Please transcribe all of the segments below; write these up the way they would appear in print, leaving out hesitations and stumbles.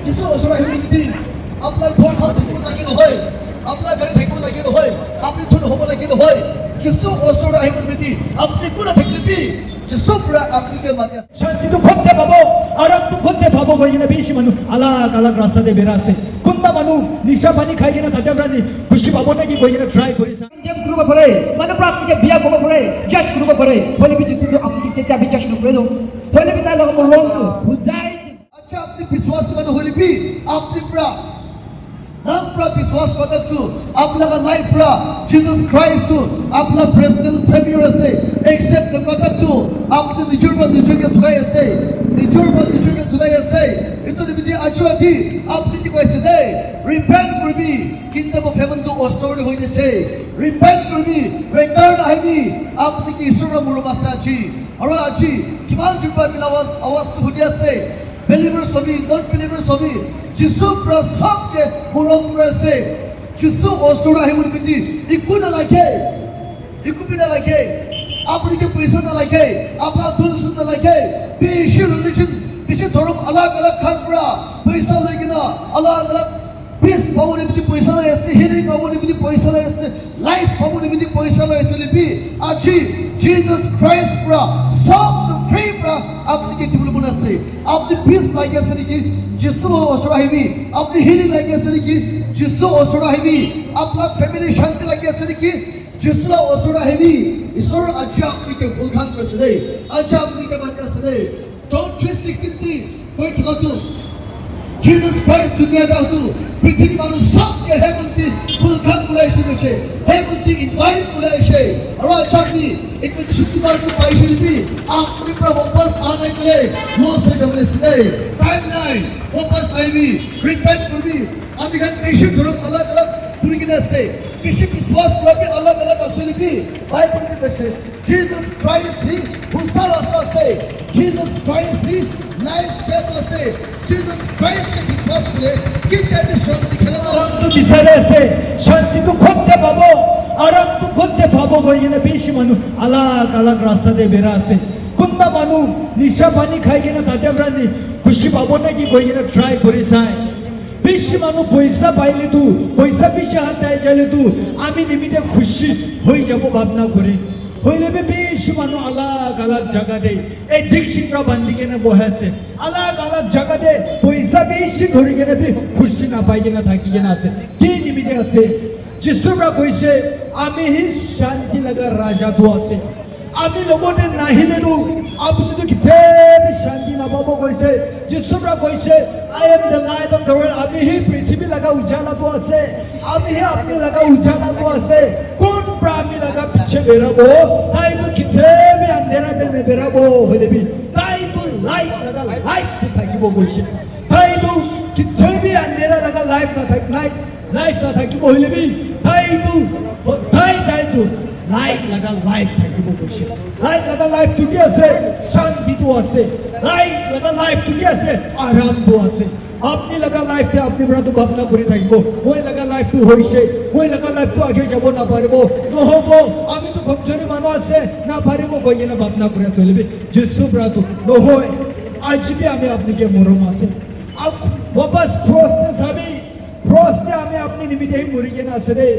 Jesus ওচৰত আহিব নেকি আপোনাৰ ঘৰ ভাল থাকিব লাগে নহয় আপোনাৰ গাড়ী থাকিব লাগে নহয় আপুনি ধন হ'ব লাগে নহয় যিছু ওচৰত আহিব নেকি আপুনি কোন থাকিবি যিছু পুৰা আপোনাকে মাতি আছে শান্তিটো খুঁজতে পাব আৰামটো খুঁজতে পাব গৈ কিনে বেছি মানুহ আলাগ আলাগ ৰাস্তাতে বেৰা আছে কোনোবা মানুহ নিচা পানী খাই কিনে তাতে পৰা খুচি পাব নেকি গৈ কিনে ট্ৰাই কৰিছে Dia berubah boleh, mana pun apni ke biar berubah boleh, judge berubah boleh. Boleh bicara situ apni ke jadi judge boleh dong. Boleh kita lakukan mohon tu, budai. আচ্ছা আপনি বিশ্বাস মানুহ হলিবি আপনি পুরা নাম পুরা বিশ্বাস করতেছু আপনার লাইফ পুরা জিসাস ক্রাইস্ট আপনার প্রেসিডেন্ট সেভিয়ার আছে একসেপ্ট করতেছু আপনি নিজকে ধুলাই আছে নিজকে ধুলাই আছে এতো নিবিদি আচুয়াতি আপনি কি কইছে দে রিপেন্ট করবি কিংডম অফ হেভেন তো অসর হইছে রিপেন্ট করবি রিটার্ন আইবি আপনি কি ঈশ্বরের মুরবাসা আছি আর আজি কিমান জুবা মিলাওয়াজ আওয়াজ তো শুনি আছে Believers of me, non-believers of me, Jisu prasab ke muram prase, Jisu osura he will be iku na lage, iku na lage, apni ke paisa na lage, apna dulsun na lage, bishi religion, bishi thorom alag alag khanpra, paisa lage na alag alag peace pawone biti paisa la ase, healing pawone biti paisa la ase, life pawone biti paisa la ase libi, aji Jesus Christ pra, sab the free pra, apni ke tibul buna se. আপনি piece লাগে আছে নাকি যিশু ওচৰ আহিবি আপনি healing লাগে আছে নাকি যিশু ওচৰ আহিবি আপনাৰ ফ্যামিলি শান্তি লাগে আছে নাকি যিশু ওচৰ আহিবি ঈশ্বৰ আজি আপনাকে উদ্ধার করেছে দেই আজি আপনাকে মাতি আছে দেই জন 3:16 কৈ থাকো Jesus Christ দুনিয়া দাও পৃথিবী মানুষ সবকে হেমন্তি উদ্ধার করেছে দেশে হেমন্তি ইনভাইট করেছে আর আজ আপনি एक शुक्रवार को पाइसे लिपि आपने पर वापस आने के लिए वो से जब ले टाइम नहीं वापस आईबी रिपेंट करबी আমি এখানে বেশি ধরুন अलग अलग पूरी किने से किसी विश्वास पर भी अलग अलग असली लिपि बाइबल में कहते जीसस क्राइस्ट ही दूसरा रास्ता से जीसस क्राइस्ट ही लाइफ पेपर से जीसस क्राइस्ट के विश्वास করে কি টাইপের স্ট্রং লিখলাম তো বিচারে আছে শান্তি তো খুঁজতে পাবো আরাম তো খুঁজতে পাবো গই কিনে বেশি মানুষ আলাগ আলাগ রাস্তাতে বেরা আছে কোনবা মানুষ নিশা পানি খাই কিনে তাতে আমরা খুশি পাবো নাকি গই কিনে ট্রাই করে চাই বেশি মানুষ পয়সা পাইলে তো পয়সা বেশি হাতে চাইলে তো আমি নিমিতে খুশি হয়ে যাব ভাবনা করে হইলে বেশি মানুষ আলাগ আলাগ জায়গাতে এই দীক্ষিতরা বান্ধি কেনে বহে আছে আলাগ আলাগ জায়গাতে পয়সা বেশি ধরে কেনে খুশি না পাই কিনে থাকি কেনে আছে কি নিমিতে আছে যিশুরা কইছে আমি হি শান্তি লাগা রাজা তো আছে আমি লগতে নাহিলে তো আপনি তো কিতেবি শান্তি না পাবো কইছে যিশুরা কইছে I am the light off the world আমি হি পৃথিবী লাগা উজালা তো আছে আমি হি আপনি লাগা উজালা তো আছে কোন প্রাণী লাগা পিছে বেরাবো তাই তো কিতেবি আন্ধারা দেনে বেরাবো হইলেবি তাই তো লাইট লাগা লাইট থাকিব কইছে তাই তো কিতেবি আন্ধারা লাগা লাইট না থাক লাইট না থাকিব হইলেবি তাই তো লাইট লাগা লাইফ থাকিব কৈছে লাইট লাগা লাইফ টুকি আছে শান্তিটো আছে লাইট লাগা লাইফ টুকি আছে আরামটো আছে আপনি লাগা লাইফতে আপনি বড় ভাবনা কৰি থাকিব মই লাগা লাইফটো হৈছে মই লাগা লাইফটো আগে যাব না পারিব নহব আমি তো কমজোরি মানুহ আছে না পারিব কই না ভাবনা কৰি চলিবি যিশু ব্রাত নহয় আজি আমি আপনাকে মরম আছে আপ वापस ক্রসতে যাবি ক্রসতে আমি আপনি নিমিতে মরি কেনা আছে রে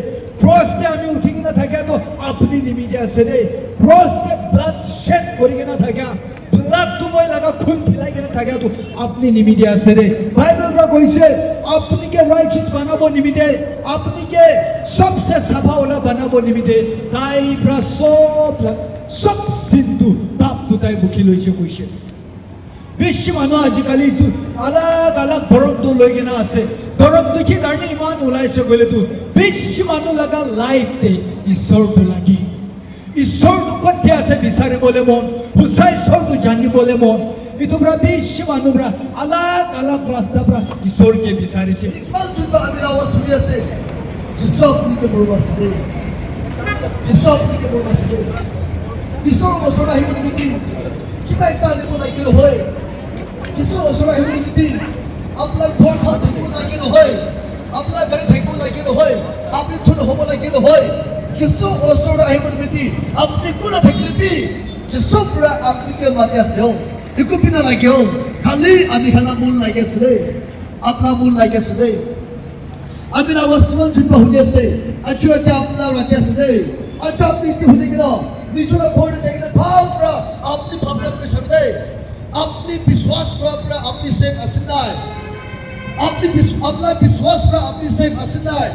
ক্রসতে আমি উঠি কিনা থাকা তো আপনি নিমিতে আছে রে ক্রসতে ব্লাড শেড করি কিনা থাকা ব্লাড তুমি লাগা খুন ফিলাই কিনা থাকা তো আপনি নিমিতে আছে রে বাইবেলরা কইছে আপনি কে রাইচিয়াস বানাবো নিমিতে আপনি কে সবসে সাফা ওলা বানাবো নিমিতে তাই প্রা সব সিন্ধু পাপ দুটাই বুকি লইছে কইছে বেশি মানুষ আজিকালি আলাগ আলাগ ধরম তো লৈ কিনা আছে ধরম দেখি কারণে ইমান ওলাইছে বলে তো বেশি মানুষ লাগা লাইফতে ঈশ্বরটো লাগি ঈশ্বরটো কোথে আছে বিচারে বলে মন হুসাই ঈশ্বরটো জানি বলে মন ইতোবরা বেশি মানুষরা আলাগ আলাগ রাস্তা পৰা ঈশ্বৰকে বিচাৰিছে ইমান জুবা আমি আওয়াজ শুনি আছে যিশু আপনাকে বলবাছে দে যিশু আপনাকে বলবাছে দে ঈশ্বর ওচৰ আহিব নেকি কিবা এটা আনিব লাগিল হয় যিশু ওচৰ আহিব নেকি আপনার ঘর ভাল থাকিব লাগে নহয় আপনার গাড়ী থাকিব লাগে নহয় আপনি ধন হ'ব লাগে নহয় যিশু ওচৰ আহিব নেকি আপনি কোন থাকিবি যিশু পুৰা আপনাকে মাতি আছে একো পিনা লাগে খালি আমি খেলা মন লাগি আছে आपला मूल लागे असं दे आम्ही ना वस्तुमान जिंबा हुली असे अच्छा त्या आपला राखे असं दे अच्छा आपली इतकी हुली गेलो निचोडा खोड जायला भावरा आपली भावना पे समदे आपली विश्वास पर आपली सेफ असणार आपली आपला विश्वास पर आपली सेफ असणार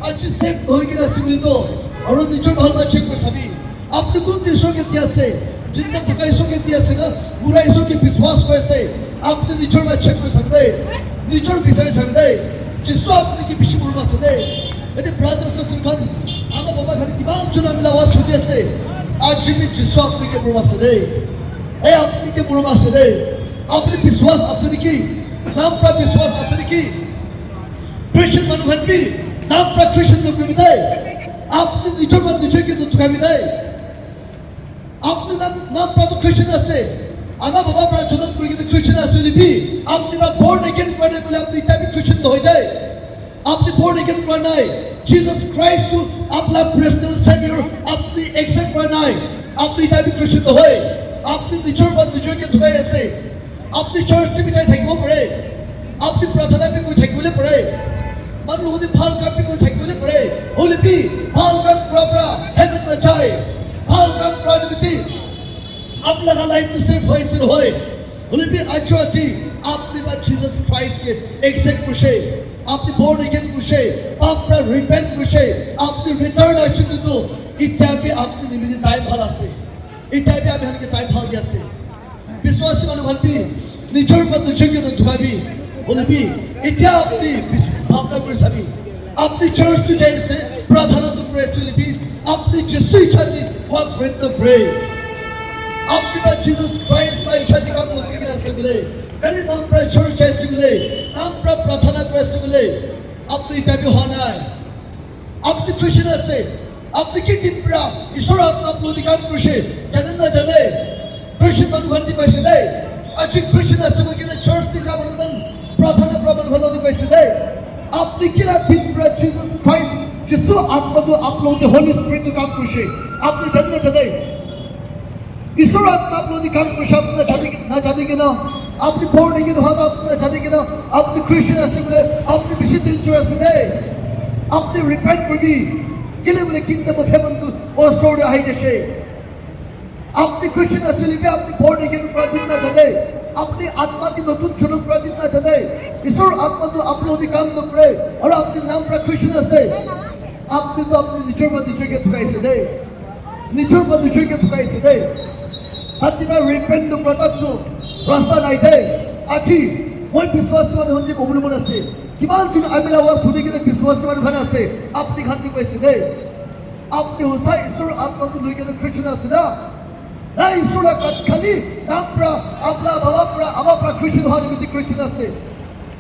अच्छी सेफ होई गेला सिमितो और निचोड भावना चेक कर सभी आपली कोणती देशों के इतिहास जिंदा थका इसों के इतिहास ना बुरा इसों के विश्वास पर से आपने निचोड में चेक कर सकते निचोड विचार सकते जिसको आपने की विषय बोलवा सकते यदि ब्रदर सिस्टर आमा बाबा घर की बात चुना मिला हुआ सुनिए से आज भी जिसको आपने के बोलवा सकते ए आपने के बोलवा सकते आपने विश्वास असली की नाम पर विश्वास असली की क्रिश्चियन मनुष्य भी नाम पर क्रिश्चियन लोग भी दे आपने निचोड में निचोड के दुख का भी दे आपने नाम पर तो क्रिश्चियन असे आमा बाबा पर चुना पूरी के क्रिश्चियन असली भी आपने बात बोर्ड अगेन पढ़ने को आपने इतना भी क्रिश्चियन हो जाए आपने बोर्ड अगेन पढ़ना है जीसस क्राइस्ट को अपना पर्सनल सेवियर अपनी एक्सेप्ट करना है अपनी इतना भी क्रिश्चियन होए अपनी निचोड़ के दुखाए ऐसे अपनी चर्च से भी चाहे थैंक पड़े अपनी प्रार्थना में कोई थैंक पड़े मन लोगों ने भाल का भी कोई थैंक पड़े होली भी भाल का प्रॉपर हेवन में जाए भाल का प्राणिति अब लगा लाइफ में सिर्फ होए सिर्फ होए होली भी अच्छा थी आपने बात जीसस क्राइस्ट के एक्सेप्ट कुशे आपने बोर्ड अगेन कुशे आपने रिपेंट कुशे आपने रिटर्न आशित तो इत्यादि आपने निमित्त टाइम भाला से इत्यादि आप हमें टाइम भाल दिया से विश्वासी मानो हल्पी निचोड़ पर निचोड़ के तो धुआ भी बोले भी इत्या अपनी भावना कर सभी अपनी चर्च तो जैसे प्रार्थना तो प्रेस भी अपनी जिससे इच्छा थी walk with the brave आपके पास जीसस क्राइस्ट का इच्छा थी काम लोग की तरह से मिले कल नाम पर चर्च जैसे मिले नाम पर प्रार्थना कैसे मिले अपनी तभी होना है अपनी क्रिश्चियन से अपनी की दिन पर ईश्वर आत्मा अपलोड काम कृषि जन्म न जले क्रिश्चियन मनुष्य कैसे दे अच्छी क्रिश्चियन से वो किधर चर्च की काम बंद प्रार्थना प्रबंध होने कैसे दे अपनी किला दिन पर जीसस क्राइस्ट जिसको आत्मा तो अपलोड होली स्पिरिट काम कृषि अपनी जन्म जले ईश्वर आत्मा अपलोड काम कृषि अपने जाने के ना अपनी बोर्ड की दुआ अपने जाने के ना अपनी क्रिश्चियन असेंबली अपनी विशिष्ट इंटरेस्ट दे अपनी रिपेंट कर भी किले बोले किंगडम ऑफ हेवन तो और सोड आई जैसे अपनी क्रिश्चियन असेंबली में अपनी बोर्ड की दुआ दिखना चाहते अपनी आत्मा की नतून चुनाव पर दिखना चाहते ईश्वर आत्मा तो अपलोड काम न करे और अपने नाम पर क्रिश्चियन असे अपनी तो अपनी निचोड़ के थुकाई से दे निचोड़ के थुकाई से दे हत्ती में रिपेंट तो प्रताप रास्ता नहीं थे अच्छी वही विश्वास वाले होने को बोलने से किमान चुन अमिला हुआ सुने के लिए विश्वास वाले घना से अपनी घाटी को ऐसे दे अपने होसा ईश्वर आत्मा को लेके तो क्रिश्चियन से ना ना ईश्वर का खाली नाम पर अपना बाबा पर अबा पर क्रिश्चियन होने में क्रिश्चियन से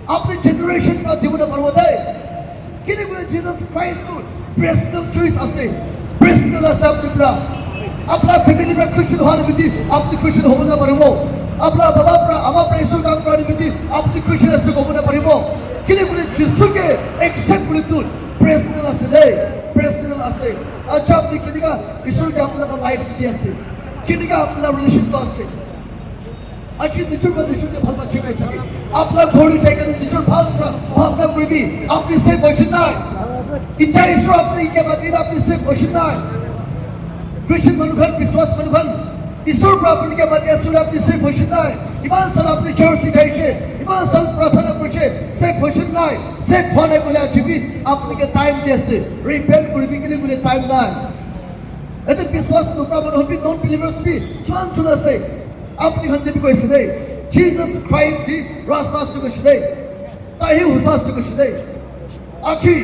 अपने जनरेशन पर जीवन परवत है कि नहीं बोले जीसस क्राइस्ट को पर्सनल चॉइस असे पर्सनल असे अपने पर अपना फैमिली में क्रिश्चियन होने में अपने क्रिश्चियन हो बोलना पड़ेगा अपना बाबा पर अबा पर ईश्वर का प्राणी अपनी क्रिश्चियन से को बोलना पड़ेगा कि नहीं बोले जिसु के एक्सेप्ट बोले तो पर्सनल असे दे पर्सनल असे अच्छा अपनी किसी का ईश्वर के अपना का लाइफ दिया से किसी का अपना रिलेशन तो असे अच्छी निचोड़ के भाल बच्चे में सके अपना घोड़ी टेकन निचोड़ भाल भावना कर भी अपनी से क्वेश्चन ना इतना ईश्वर अपने के मदीना अपनी से क्वेश्चन ना क्रिश्चियन मनुष्य विश्वास मनुष्य ईश्वर प्राप्ति के मध्य ईश्वर अपनी से क्वेश्चन ना ईमान साल अपनी चर्च से ईमान साल प्रार्थना करके से क्वेश्चन ना से होने को ले भी अपने के टाइम दिया से रिपेंट करने के लिए टाइम ना यदि विश्वास नुकरा मनुष्य भी नॉन बिलीवर्स भी किमान सुना से अपनी घंटे भी कोई से जीसस क्राइस्ट ही रास्ता से कुछ दे ताही हुसा से कुछ दे अच्छी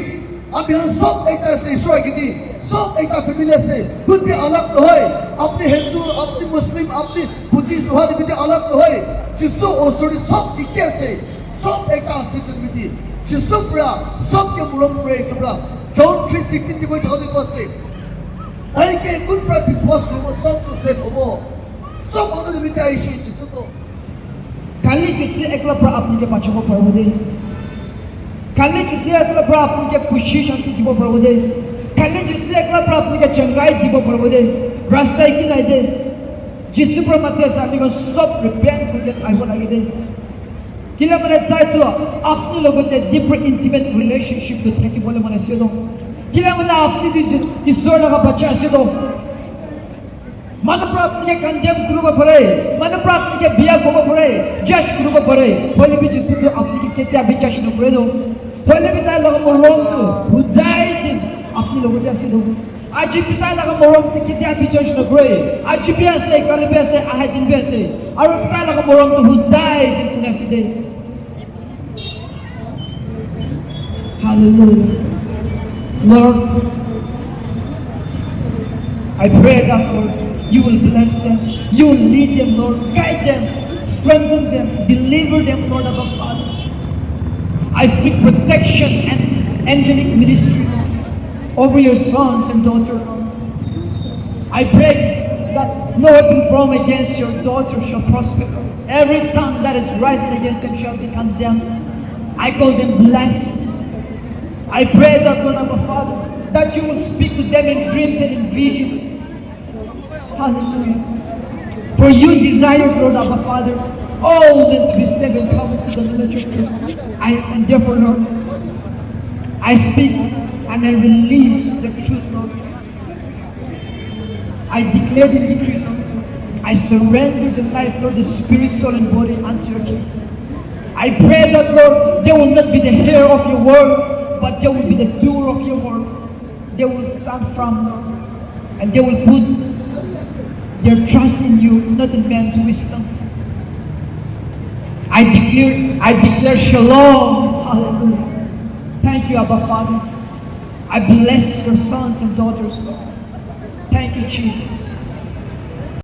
अब यहाँ सब एक तरह से ईश्वर की दी सब एक फैमिली से कुछ भी अलग तो है अपने हिंदू अपने मुस्लिम अपने बुद्धिस्ट वाले भी अलग तो है जिससे ओसोरी सब इक्के से सब एक से कुछ भी जिससे पूरा सब के मुरम पूरे पूरा जॉन 3:16 की कोई चाहते तो से नहीं के कुछ पर विश्वास करो सब तो सेफ हो सब उन्होंने भी चाहिए जिससे तो खाली जिससे एकला पर अपने के पाछे को पढ़ो दे खाली जिससे एकला पर अपने के खुशी शांति की वो पढ़ो दे खाली जिससे एकला पर अपने के चंगाई की वो पढ़ो दे रास्ता की नहीं दे जिससे पर मत सामने को सब रिपेंट करके आइबो लगे दे কিলা মানে চাইছো আপনি লগতে ডিপাৰ ইন্টিমেট ৰিলেশনশ্বিপ তো থাকিবলৈ মানে আছে কিলা মানে আপনি ঈশ্বৰ লগা বাচ্চা আছে মানুহ পৰা আপুনি কণ্ডেম কৰিব পাৰে মানুহ পৰা আপুনি বিয়া কৰিব পাৰে জাজ কৰিব পাৰে হলে বি যিটো আপুনি কেতিয়া বিশ্বাস নকৰে হলে বি তাৰ লগত মৰমটো হুদাই দিন আপুনি লগতে আছে আজি পিতাৰ লগত মৰমটো কেতিয়া বিশ্বাস নকৰে আজি বি আছে কালি বি আছে আহে দিন বি আছে আৰু তাৰ লগত মৰমটো হুদাই দিন কোনে আছে দে Hallelujah. Lord, I pray that, Lord, you will bless them, you will lead them, Lord, guide them, strengthen them, deliver them, Lord, our Father. I speak protection and angelic ministry, Lord, over your sons and daughters, Lord. I pray that no weapon formed against your daughter shall prosper, Lord. Every tongue that is rising against them shall be condemned. I call them blessed. I pray that, Lord, our Father, that you will speak to them in dreams and in vision. Hallelujah. For you desire, Lord, our Father, all men to be saved and come to the knowledge of truth. And therefore, Lord, I speak and I release the truth, Lord. I declare the decree, Lord. I surrender the life, Lord, the spirit, soul, and body unto your King. I pray that, Lord, they will not be the hearer of your word, but they will be the doer of your word. They will stand firm, Lord, and they will put their trust in you, not in man's wisdom. I declare shalom. Hallelujah. Thank you, Abba Father. I bless your sons and daughters, Lord. Thank you, Jesus.